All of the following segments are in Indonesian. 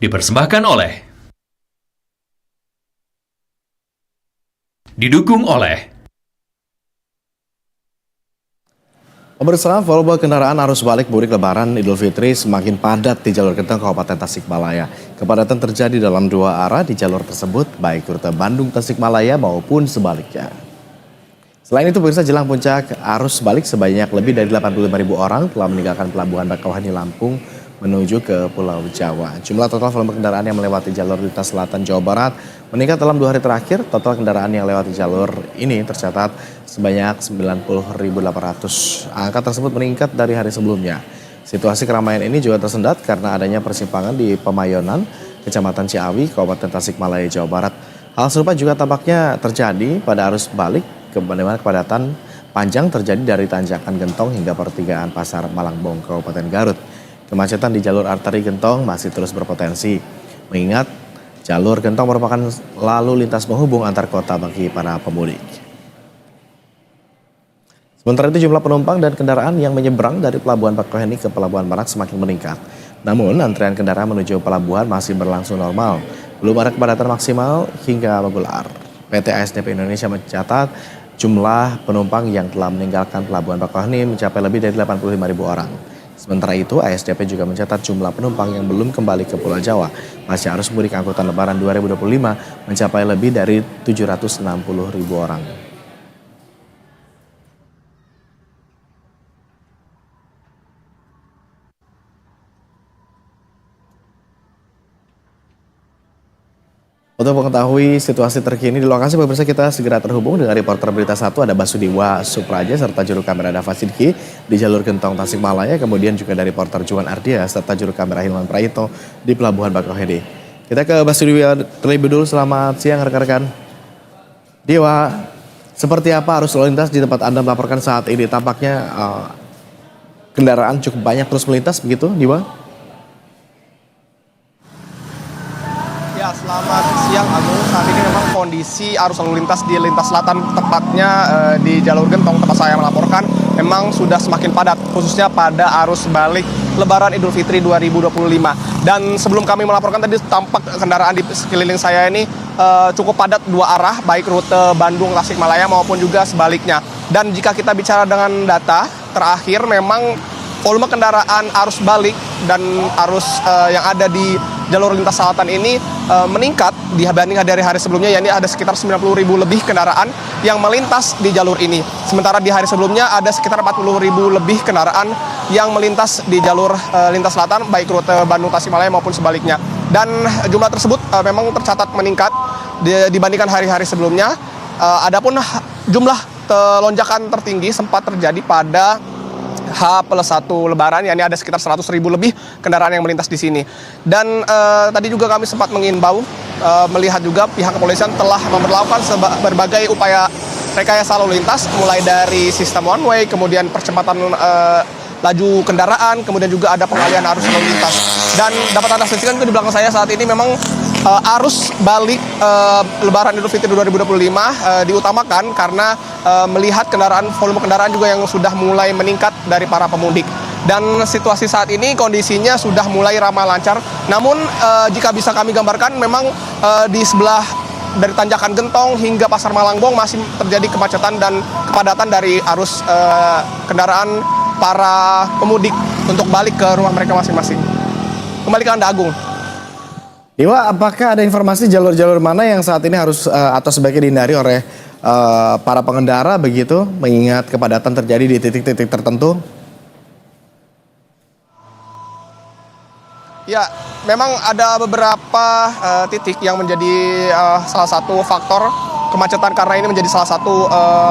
Dipersembahkan oleh, didukung oleh Pemirsa, volume kendaraan arus balik mudik Lebaran Idul Fitri semakin padat di jalur Gentong Kabupaten Tasikmalaya. Kepadatan terjadi dalam dua arah di jalur tersebut, baik rute Bandung-Tasikmalaya maupun sebaliknya. Selain itu, pemirsa, jelang puncak arus balik sebanyak lebih dari 85.000 orang telah meninggalkan pelabuhan Bakauheni Lampung menuju ke Pulau Jawa. Jumlah total volume kendaraan yang melewati jalur lintas selatan Jawa Barat meningkat dalam 2 hari terakhir. Total kendaraan yang lewati jalur ini tercatat sebanyak 90.800. Angka tersebut meningkat dari hari sebelumnya. Situasi keramaian ini juga tersendat karena adanya persimpangan di Pemayonan, Kecamatan Ciawi, Kabupaten Tasikmalaya, Jawa Barat. Hal serupa juga tampaknya terjadi pada arus balik, di mana kepadatan panjang terjadi dari tanjakan Gentong hingga pertigaan Pasar Malangbong, Kabupaten Garut. Kemacetan di jalur arteri Gentong masih terus berpotensi, mengingat jalur Gentong merupakan lalu lintas penghubung antar kota bagi para pemudik. Sementara itu, jumlah penumpang dan kendaraan yang menyeberang dari Pelabuhan Bakauheni ke Pelabuhan Merak semakin meningkat. Namun, antrean kendaraan menuju pelabuhan masih berlangsung normal. Belum ada kepadatan maksimal hingga menggular. PT ASDP Indonesia mencatat jumlah penumpang yang telah meninggalkan Pelabuhan Bakauheni mencapai lebih dari 85.000 orang. Sementara itu, ASDP juga mencatat jumlah penumpang yang belum kembali ke Pulau Jawa pasca arus mudik angkutan Lebaran 2025 mencapai lebih dari 760.000 orang. Untuk mengetahui situasi terkini di lokasi, pemirsa, kita segera terhubung dengan reporter Berita 1 ada Basudiwa Supraja serta juru kamera Dava Sidki di jalur Gentong Tasikmalaya, kemudian juga dari reporter Juan Ardia serta juru kamera Hilman Praito di Pelabuhan Bakauheni. Kita ke Basudiwa terlebih dulu. Selamat siang rekan-rekan. Dewa, seperti apa arus lalu lintas di tempat Anda melaporkan saat ini? Tampaknya kendaraan cukup banyak terus melintas begitu, Dewa? Ya, selamat siang Agung. Saat ini memang kondisi arus lalu lintas di lintas selatan, tepatnya di jalur Gentong tempat saya melaporkan, memang sudah semakin padat, khususnya pada arus balik Lebaran Idul Fitri 2025. Dan sebelum kami melaporkan tadi, tampak kendaraan di sekeliling saya ini cukup padat dua arah, baik rute Bandung-Tasikmalaya maupun juga sebaliknya. Dan jika kita bicara dengan data terakhir, memang volume kendaraan arus balik dan arus yang ada di jalur lintas selatan ini meningkat dibanding dari hari sebelumnya, yakni ada sekitar 90.000 lebih kendaraan yang melintas di jalur ini. Sementara di hari sebelumnya ada sekitar 40.000 lebih kendaraan yang melintas di jalur lintas selatan, baik rute Bandung Tasikmalaya maupun sebaliknya. Dan jumlah tersebut memang tercatat meningkat dibandingkan hari-hari sebelumnya. Adapun jumlah lonjakan tertinggi sempat terjadi pada H+1 Lebaran, yakni ada sekitar 100.000 lebih kendaraan yang melintas di sini. Dan tadi juga kami sempat mengimbau, melihat juga pihak kepolisian telah memberlakukan berbagai upaya rekayasa lalu lintas, mulai dari sistem one way, kemudian percepatan laju kendaraan, kemudian juga ada pengalihan arus lalu lintas. Dan dapat Anda saksikan di belakang saya saat ini memang arus balik Lebaran Idul Fitri 2025 diutamakan karena melihat volume kendaraan juga yang sudah mulai meningkat dari para pemudik. Dan situasi saat ini kondisinya sudah mulai ramai lancar. Namun jika bisa kami gambarkan, memang di sebelah dari tanjakan Gentong hingga Pasar Malangbong masih terjadi kemacetan dan kepadatan dari arus kendaraan para pemudik untuk balik ke rumah mereka masing-masing. Kembali ke Anda, Agung. Dewa, apakah ada informasi jalur-jalur mana yang saat ini harus atau sebaiknya dihindari oleh para pengendara begitu, mengingat kepadatan terjadi di titik-titik tertentu? Ya, memang ada beberapa titik yang menjadi salah satu faktor kemacetan karena ini menjadi salah satu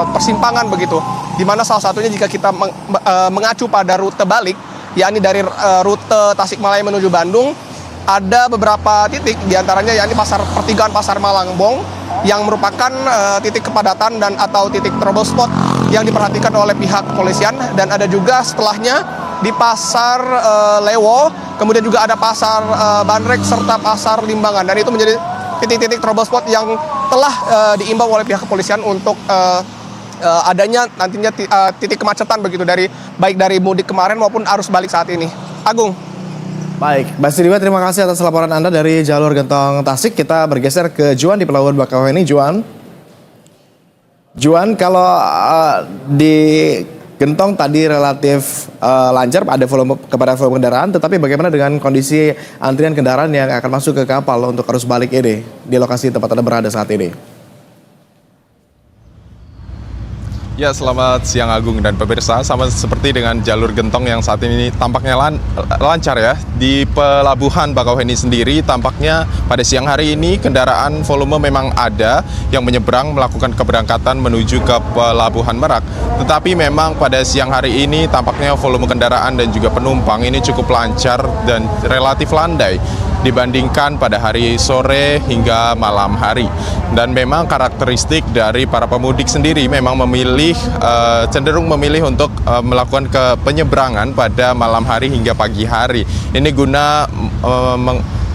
persimpangan begitu. Di mana salah satunya jika kita mengacu pada rute balik, yakni dari rute Tasikmalaya menuju Bandung, ada beberapa titik diantaranya yakni pertigaan Pasar Malangbong yang merupakan titik kepadatan dan atau titik trouble spot yang diperhatikan oleh pihak kepolisian. Dan ada juga setelahnya di Pasar Lewo, kemudian juga ada Pasar Bandrek serta Pasar Limbangan. Dan itu menjadi titik-titik trouble spot yang telah diimbau oleh pihak kepolisian untuk adanya nantinya titik kemacetan begitu, baik dari mudik kemarin maupun arus balik saat ini. Agung. Baik, Basidiwa, terima kasih atas laporan Anda dari jalur Gentong Tasik. Kita bergeser ke Juan di Pelabuhan Bakauheni. Juan, kalau di Gentong tadi relatif lancar, ada volume kendaraan, tetapi bagaimana dengan kondisi antrian kendaraan yang akan masuk ke kapal untuk arus balik ini di lokasi tempat Anda berada saat ini? Ya, selamat siang Agung dan pemirsa. Sama seperti dengan jalur Gentong yang saat ini tampaknya lancar ya. Di Pelabuhan Bakauheni sendiri tampaknya pada siang hari ini kendaraan volume memang ada yang menyeberang melakukan keberangkatan menuju ke Pelabuhan Merak. Tetapi memang pada siang hari ini tampaknya volume kendaraan dan juga penumpang ini cukup lancar dan relatif landai dibandingkan pada hari sore hingga malam hari. Dan memang karakteristik dari para pemudik sendiri memang cenderung memilih untuk melakukan penyeberangan pada malam hari hingga pagi hari. Ini guna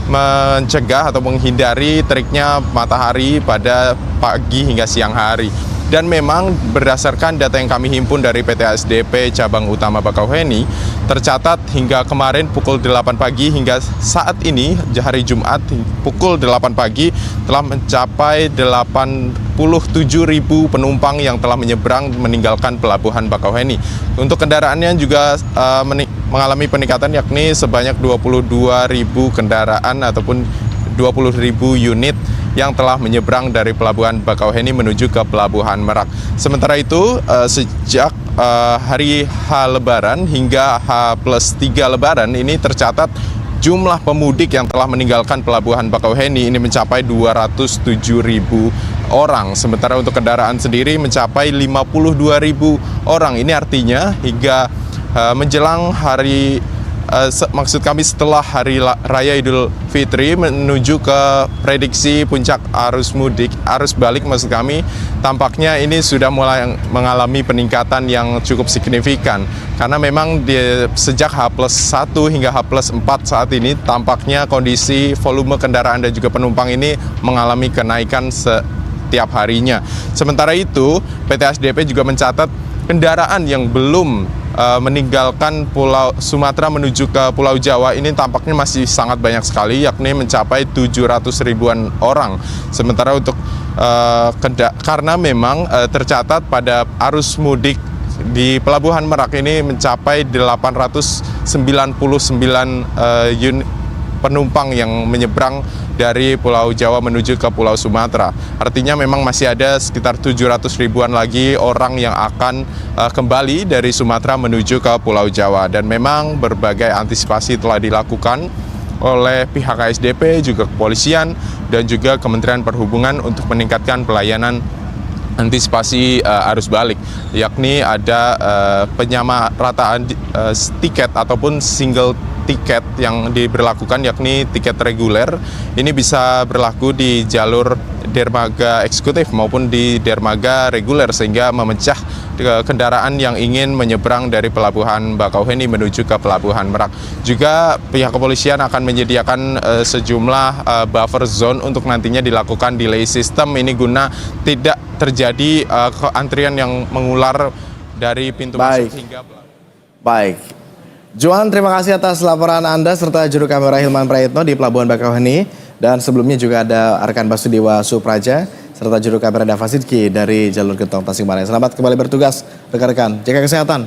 mencegah atau menghindari teriknya matahari pada pagi hingga siang hari. Dan memang berdasarkan data yang kami himpun dari PT ASDP Cabang Utama Bakauheni, tercatat hingga kemarin pukul 8 pagi hingga saat ini hari Jumat pukul 8 pagi telah mencapai 87.000 penumpang yang telah menyeberang meninggalkan Pelabuhan Bakauheni. Untuk kendaraannya juga mengalami peningkatan yakni sebanyak 22.000 kendaraan ataupun 20.000 unit yang telah menyeberang dari Pelabuhan Bakauheni menuju ke Pelabuhan Merak. Sementara itu, sejak hari H Lebaran hingga H+3 Lebaran ini tercatat jumlah pemudik yang telah meninggalkan Pelabuhan Bakauheni ini mencapai 207.000 orang. Sementara untuk kendaraan sendiri mencapai 52.000 orang. Ini artinya hingga menjelang hari maksud kami setelah Hari Raya Idul Fitri menuju ke prediksi puncak arus balik maksud kami, tampaknya ini sudah mulai mengalami peningkatan yang cukup signifikan. Karena memang sejak H+1 hingga H+4 saat ini tampaknya kondisi volume kendaraan dan juga penumpang ini mengalami kenaikan setiap harinya. Sementara itu, PT ASDP juga mencatat kendaraan yang belum meninggalkan Pulau Sumatera menuju ke Pulau Jawa ini tampaknya masih sangat banyak sekali, yakni mencapai 700 ribuan orang. Sementara untuk karena memang tercatat pada arus mudik di Pelabuhan Merak ini mencapai 899 unit penumpang yang menyeberang dari Pulau Jawa menuju ke Pulau Sumatera. Artinya memang masih ada sekitar 700 ribuan lagi orang yang akan kembali dari Sumatera menuju ke Pulau Jawa. Dan memang berbagai antisipasi telah dilakukan oleh pihak ASDP, juga kepolisian, dan juga Kementerian Perhubungan untuk meningkatkan pelayanan antisipasi arus balik, yakni ada penyamarataan tiket ataupun single tiket yang diberlakukan, yakni tiket reguler. Ini bisa berlaku di jalur dermaga eksekutif maupun di dermaga reguler, sehingga memecah kendaraan yang ingin menyeberang dari Pelabuhan Bakauheni menuju ke Pelabuhan Merak. Juga pihak kepolisian akan menyediakan sejumlah buffer zone untuk nantinya dilakukan delay system. Ini guna tidak terjadi antrian yang mengular dari pintu masuk hingga Baik. Juan, terima kasih atas laporan Anda serta juru kamera Hilman Prayitno di Pelabuhan Bakauheni. Dan sebelumnya juga ada rekan Basudiwa Supraja serta juru kamera Dava Sidki dari jalur Gentong Tasikmalaya. Selamat kembali bertugas rekan-rekan. Jaga kesehatan.